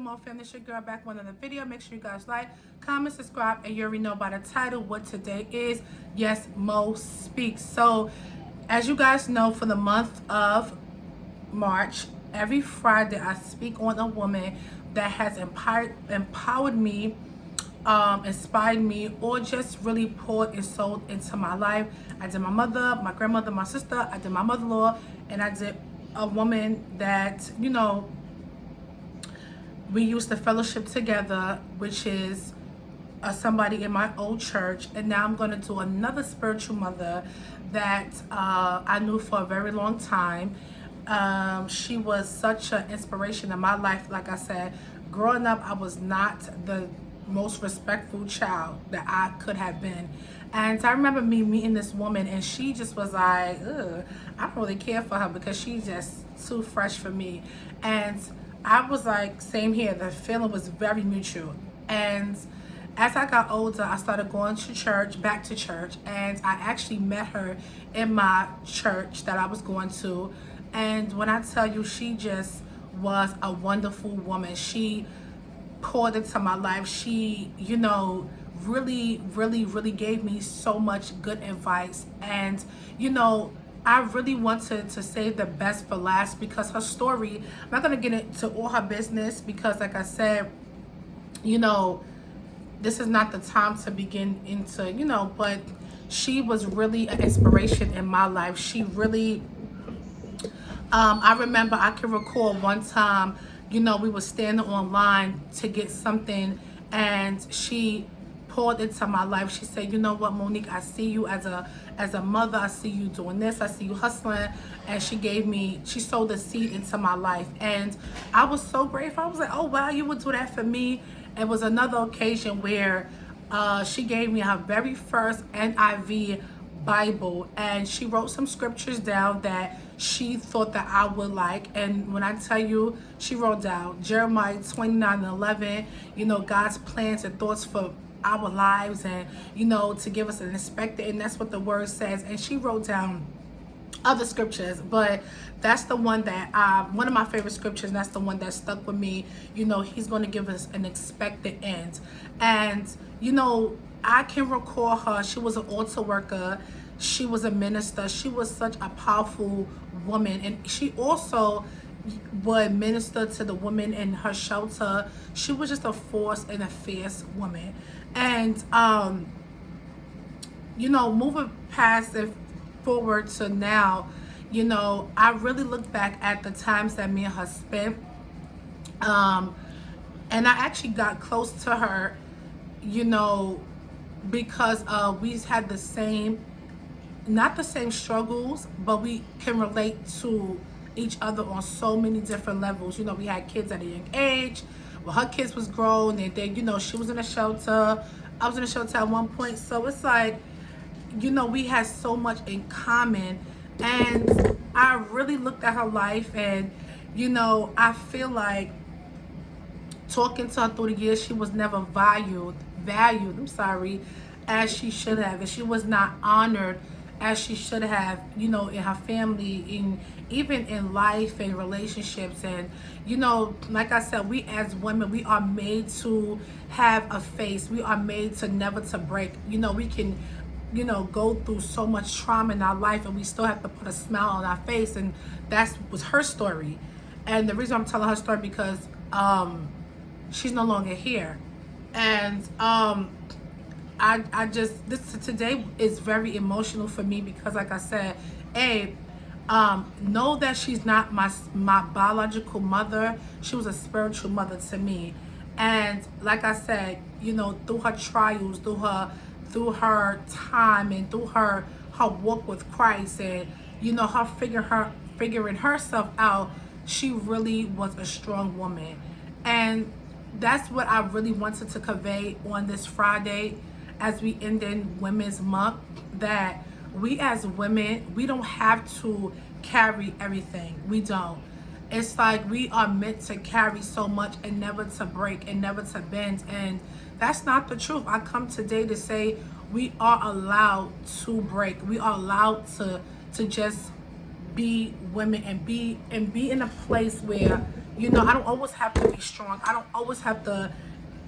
on, family? It's your girl back with another video. Make sure you guys like, comment, subscribe, and you already know by the title what today is. Yes, Mo Speaks. So, as you guys know, for the month of March, every Friday I speak on a woman that has empowered me, inspired me, or just really poured and sold into my life. I did my mother, my grandmother, my sister. I did my mother-in-law, and I did a woman that, we used to fellowship together, which is somebody in my old church. And now I'm going to do another spiritual mother that I knew for a very long time. She was such an inspiration in my life. Like I said, growing up, I was not the most respectful child that I could have been. And I remember me meeting this woman, and she just was like, ugh, I don't really care for her because she's just too fresh for me. And I was like, same here. The feeling was very mutual. And as I got older, I started going to church, back to church, and I actually met her in my church that I was going to. And when I tell you, she just was a wonderful woman. She poured into my life. She, really gave me so much good advice. And, I really wanted to save the best for last because her story, I'm not going to get into all her business because, like I said, this is not the time to begin into, but she was really an inspiration in my life. She really, I remember, I can recall one time, we were standing online to get something, and she poured into my life. She said, you know what, Monique, I see you as a mother. I see you doing this. I see you hustling. And she sowed a seed into my life. And I was so grateful. I was like, oh, wow, you would do that for me. It was another occasion where she gave me her very first NIV Bible, and she wrote some scriptures down that she thought that I would like. And when I tell you, she wrote down Jeremiah 29:11, God's plans and thoughts for our lives, and to give us an expected, and that's what the word says. And she wrote down other scriptures, but that's the one that one of my favorite scriptures, and that's the one that stuck with me. He's going to give us an expected end. And I can recall her. She was an altar worker. She was a minister. She was such a powerful woman, and she also would minister to the women in her shelter. She was just a force and a fierce woman. And moving past and forward to now, I really look back at the times that me and her spent, and I actually got close to her, because we had the same, not the same struggles, but we can relate to each other on so many different levels. We had kids at a young age. Well, her kids was grown, and then, she was in a shelter. I was in a shelter at one point. So it's like, we had so much in common. And I really looked at her life, and, I feel like talking to her through the years, she was never valued, as she should have. And she was not honored as she should have, in her family, even in life and relationships. And, like I said, we as women, we are made to have a face. We are made to never to break. We can, go through so much trauma in our life, and we still have to put a smile on our face. And that was her story. And the reason I'm telling her story because she's no longer here. And I just, today is very emotional for me because, like I said, know that she's not my biological mother. She was a spiritual mother to me. And like I said, through her trials, through her time, and through her walk with Christ, and her figuring herself out, she really was a strong woman. And that's what I really wanted to convey on this Friday as we end in Women's Month, that we as women, we don't have to carry everything. We don't. It's like we are meant to carry so much and never to break and never to bend. And that's not the truth. I come today to say we are allowed to break. We are allowed to just be women and be in a place where You know, I don't always have to be strong. I don't always have to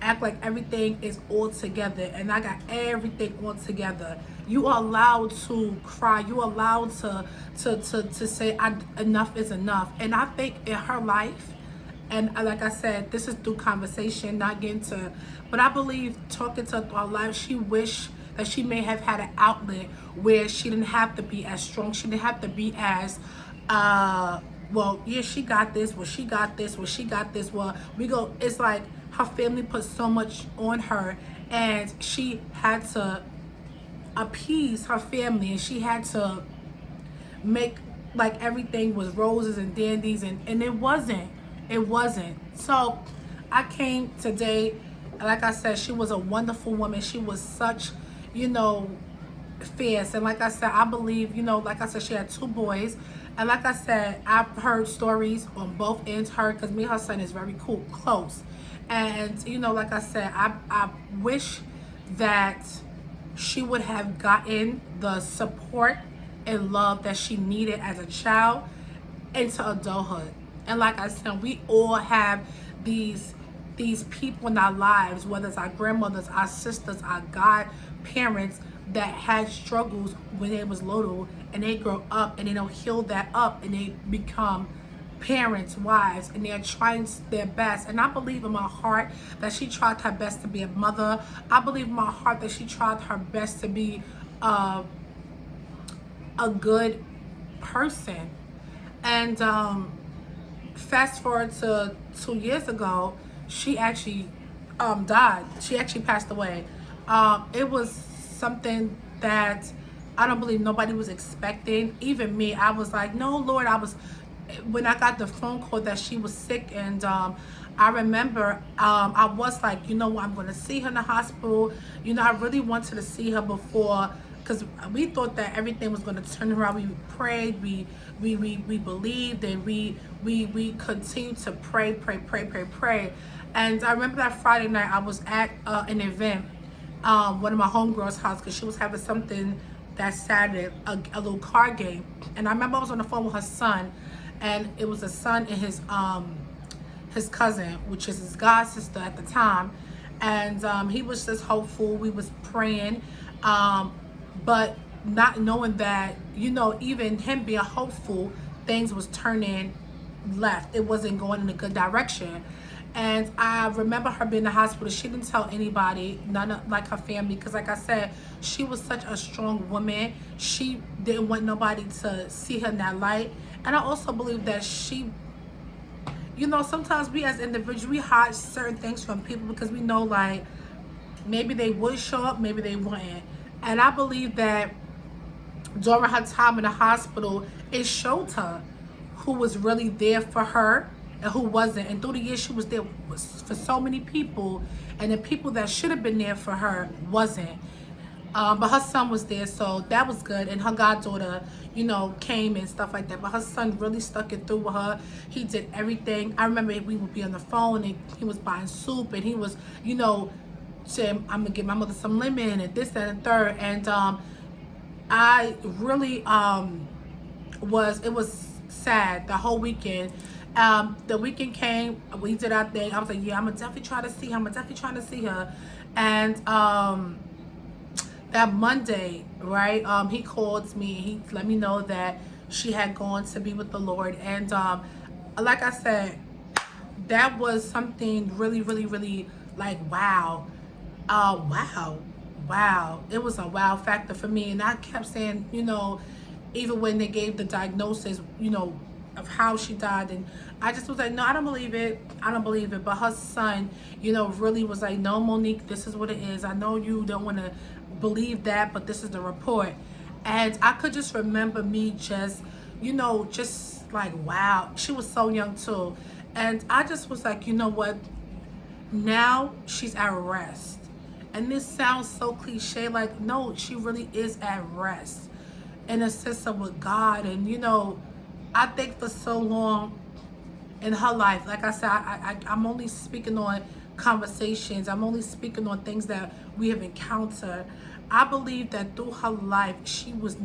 act like everything is all together and I got everything all together. You are allowed to cry. You are allowed to say enough is enough. And I think in her life, and like I said, this is through conversation, not getting to, but I believe talking to her through her life, she wished that she may have had an outlet where she didn't have to be as strong. She didn't have to be as, well, yeah, she got this. Well, she got this. Well, she got this. Well, we go, it's like her family put so much on her and she had to appease her family and she had to make like everything was roses and dandies and it wasn't. So I came today, like I said, she was a wonderful woman. She was such, you know, fierce. And like I said, I believe, you know, like I said, she had 2 boys. And like I said, I've heard stories on both ends, her, because me and her son is very cool, close. And, you know, like I said, I wish that she would have gotten the support and love that she needed as a child into adulthood. And like I said, we all have these people in our lives, whether it's our grandmothers, our sisters, our godparents, that had struggles when they was little and they grow up and they don't heal that up and they become parents, wives, and they're trying their best. And I believe in my heart that she tried her best to be a mother. I believe in my heart that she tried her best to be a good person. And fast forward to 2 years ago, she actually died. She actually passed away. It was something that I don't believe nobody was expecting. Even me, I was like, no, Lord, when I got the phone call that she was sick, and I remember I was like, you know what, I'm going to see her in the hospital. You know, I really wanted to see her before, because we thought that everything was going to turn around. We prayed, we believed, and we continued to pray. And I remember that Friday night I was at an event, one of my homegirls' house, because she was having something that Saturday, a little card game. And I remember I was on the phone with her son, and it was a son and his cousin, which is his god sister at the time. And he was just hopeful. We was praying, but not knowing that, you know, even him being hopeful, things was turning left. It wasn't going in a good direction. And I remember her being in the hospital. She didn't tell anybody, none of like her family, because like I said, she was such a strong woman. She didn't want nobody to see her in that light. And I also believe that she, you know, sometimes we as individuals, we hide certain things from people because we know like maybe they would show up, maybe they wouldn't. And I believe that during her time in the hospital, it showed her who was really there for her and who wasn't. And through the years, she was there for so many people, and the people that should have been there for her wasn't. But her son was there, so that was good. And her goddaughter, you know, came and stuff like that. But her son really stuck it through with her. He did everything. I remember we would be on the phone, and he was buying soup, and he was, you know, saying, I'm gonna give my mother some lemon and this, that, and third. And I really it was sad the whole weekend. The weekend came, we did our thing. I was like, yeah, I'm gonna definitely try to see her. I'm definitely trying to see her. And that Monday, right, he called me and he let me know that she had gone to be with the Lord. And like I said, that was something really, really, really like, wow. Wow. It was a wow factor for me. And I kept saying, you know, even when they gave the diagnosis, you know, of how she died, and I just was like, no, I don't believe it. But her son, you know, really was like, no, Monique, this is what it is. I know you don't want to believe that, but this is the report. And I could just remember me just, you know, just like, wow. She was so young too. And I just was like, you know what? Now she's at rest. And this sounds so cliche, like, no, she really is at rest in a sense of with God. And, you know, I think for so long in her life, like I said, I'm only speaking on conversations. I'm only speaking on things that we have encountered. I believe that through her life, she was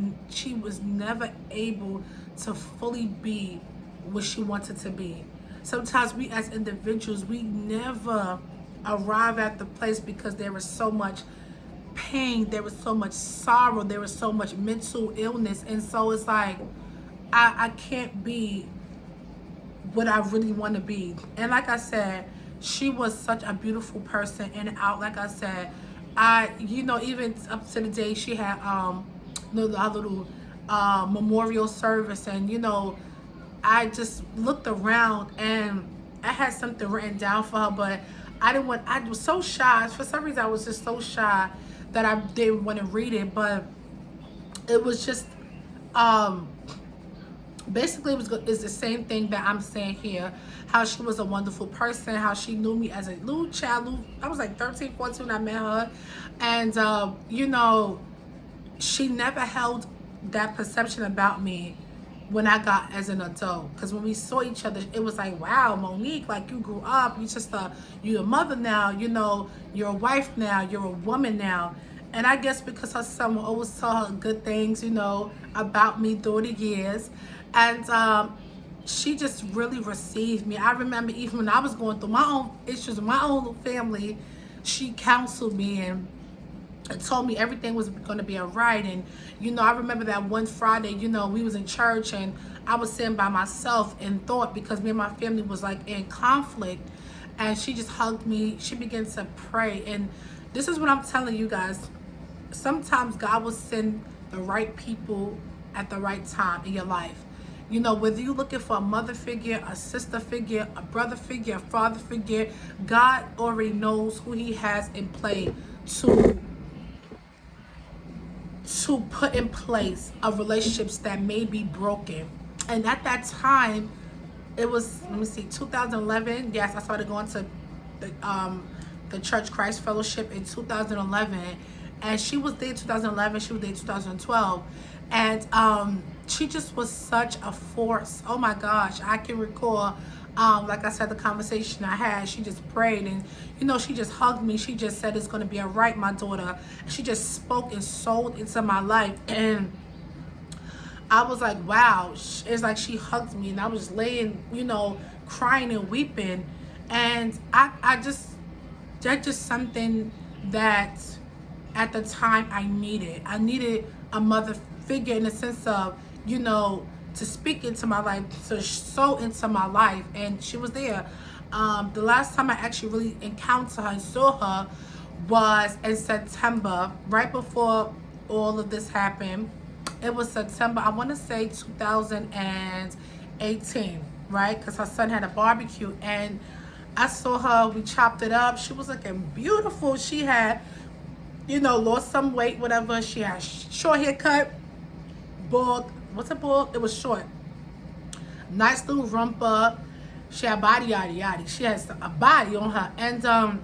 never able to fully be what she wanted to be. sometimes we as individuals, we never arrive at the place because there is so much pain, there was so much sorrow, there was so much mental illness. And so it's like, I can't be what I really want to be. And like I said, she was such a beautiful person in and out. Like I said, even up to the day she had our little memorial service, and I just looked around and I had something written down for her, but I was so shy. For some reason I was just so shy that I didn't want to read it. But it was just basically is the same thing that I'm saying here. How she was a wonderful person, how she knew me as a little child. I was like 13, 14 when I met her. And she never held that perception about me when I got as an adult. Because when we saw each other, it was like, wow, Monique, like you grew up, you're a mother now, you're a wife now, you're a woman now. And I guess because her son will always tell her good things, about me through the years. And she just really received me. I remember even when I was going through my own issues in my own little family, she counseled me and told me everything was going to be all right. And I remember that one Friday, we was in church and I was sitting by myself in thought because me and my family was like in conflict. And she just hugged me. She began to pray. And this is what I'm telling you guys. Sometimes God will send the right people at the right time in your life. Whether you're looking for a mother figure, a sister figure, a brother figure, a father figure, God already knows who he has in play to put in place of relationships that may be broken. And at that time, it was, 2011. Yes, I started going to the Church Christ Fellowship in 2011. And she was there in 2011, she was there in 2012. And she just was such a force. Oh my gosh, I can recall, like I said, the conversation I had. She just prayed and, she just hugged me. She just said, it's going to be all right, my daughter. She just spoke and sold into my life. And I was like, wow. It's like she hugged me and I was laying, crying and weeping. And that's just something that at the time I needed a mother figure in the sense of, to speak into my life, to sow into my life. And she was there. The last time I actually really encountered her and saw her was in September, right before all of this happened. It was September, I want to say 2018, right? Because her son had a barbecue and I saw her, we chopped it up. She was looking beautiful. She had, lost some weight, whatever. She had short haircut, bald. What's a bald? It was short. Nice little rumpa. She had body, yada, yada. She has a body on her. And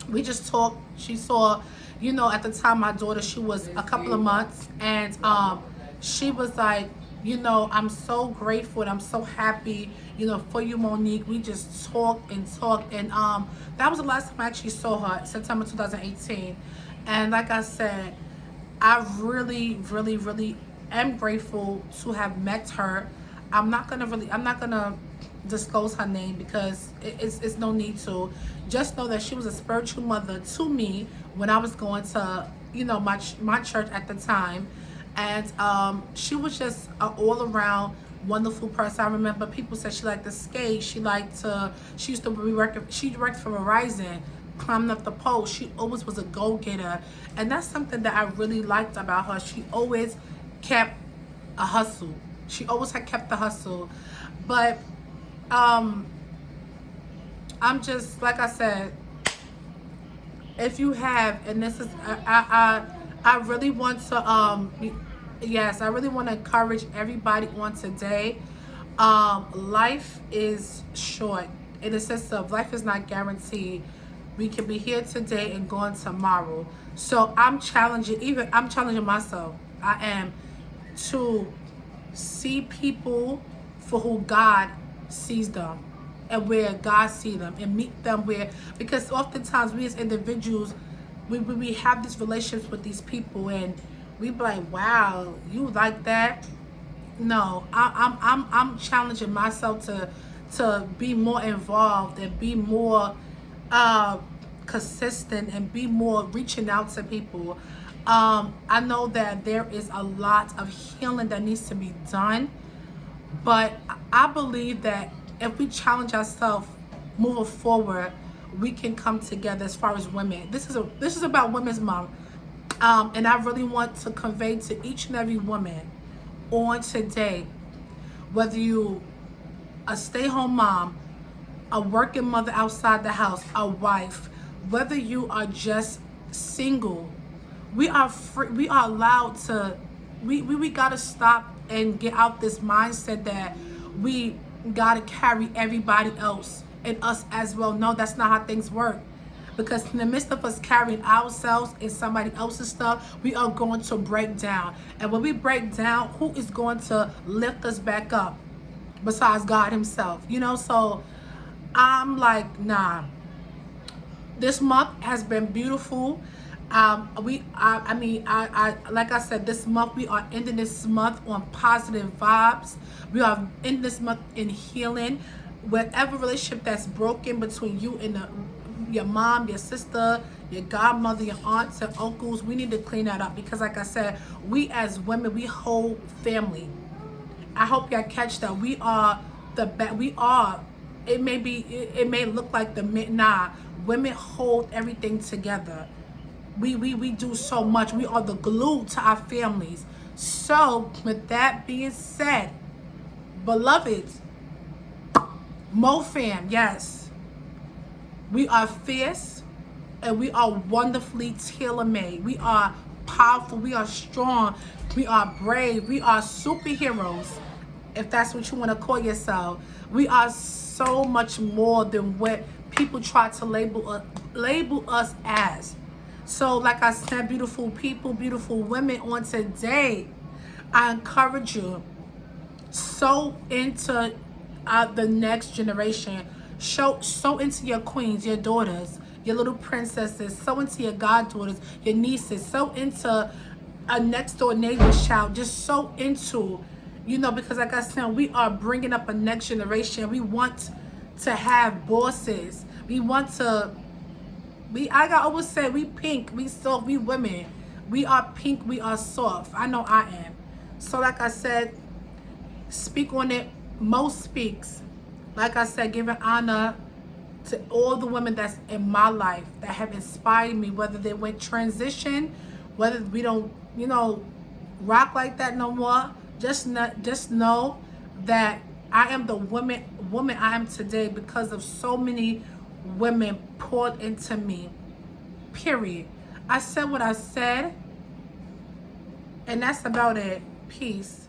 we just talked. She saw, at the time my daughter, she was a couple of months. And she was like, I'm so grateful and I'm so happy, for you, Monique. We just talked and talked. And that was the last time I actually saw her, September 2018. And like I said, I really, really, really am grateful to have met her. I'm not gonna disclose her name because it's no need to. Just know that she was a spiritual mother to me when I was going to, my church at the time. And she was just an all-around wonderful person. I remember people said she liked to skate. She worked for Verizon, climbing up the pole. She always was a go-getter. And that's something that I really liked about her. She always kept a hustle. She always had kept the hustle. But I'm just, like I said, if you have, and this is, I really want to, yes, I really want to encourage everybody on today. Life is short. In the sense of life is not guaranteed. We can be here today and gone tomorrow. So I'm challenging myself. I am to see people for who God sees them and where God sees them, and meet them where, because oftentimes we as individuals, we have these relationships with these people and we be like, wow, you like that? No, I'm challenging myself to be more involved and be more consistent and be more reaching out to people. I know that there is a lot of healing that needs to be done, but I believe that if we challenge ourselves moving forward, we can come together as far as women. This is about Women's Month. And I really want to convey to each and every woman on today, whether you a stay-home mom, a working mother outside the house, a wife, whether you are just single, we are free, we are allowed to, we gotta stop and get out this mindset that we gotta carry everybody else and us as well. No, that's not how things work. Because in the midst of us carrying ourselves and somebody else's stuff, we are going to break down. And when we break down, who is going to lift us back up besides God himself? You know, so I'm like, nah. This month has been beautiful. I like I said, this month we are ending this month on positive vibes. We are in this month in healing. Whatever relationship that's broken between you and your mom, your sister, your godmother, your aunts and uncles, we need to clean that up, because like I said, we as women, we hold family. I hope y'all catch that. We are we are, it may look like the men, nah, women hold everything together. We do so much. We are the glue to our families. So with that being said, beloved, MoFam, yes, we are fierce and we are wonderfully tailor-made. We are powerful. We are strong. We are brave. We are superheroes, if that's what you want to call yourself. We are so much more than what people try to label us as. So like I said, beautiful people, beautiful women, on today, I encourage you, sow into the next generation. Sow into your queens, your daughters, your little princesses. Sow into your goddaughters, your nieces. Sow into a next door neighbor's child. Just sow into, you know, because like I said, we are bringing up a next generation. We want to have bosses. We want to, I always say, we pink, we soft, we women. We are pink, we are soft. I know I am. So like I said, speak on it. Mo speaks. Like I said, giving honor to all the women that's in my life that have inspired me, whether they went transition, whether we don't, you know, rock like that no more. Just know that I am the woman I am today because of so many women poured into me. Period. I said what I said, and that's about it. Peace.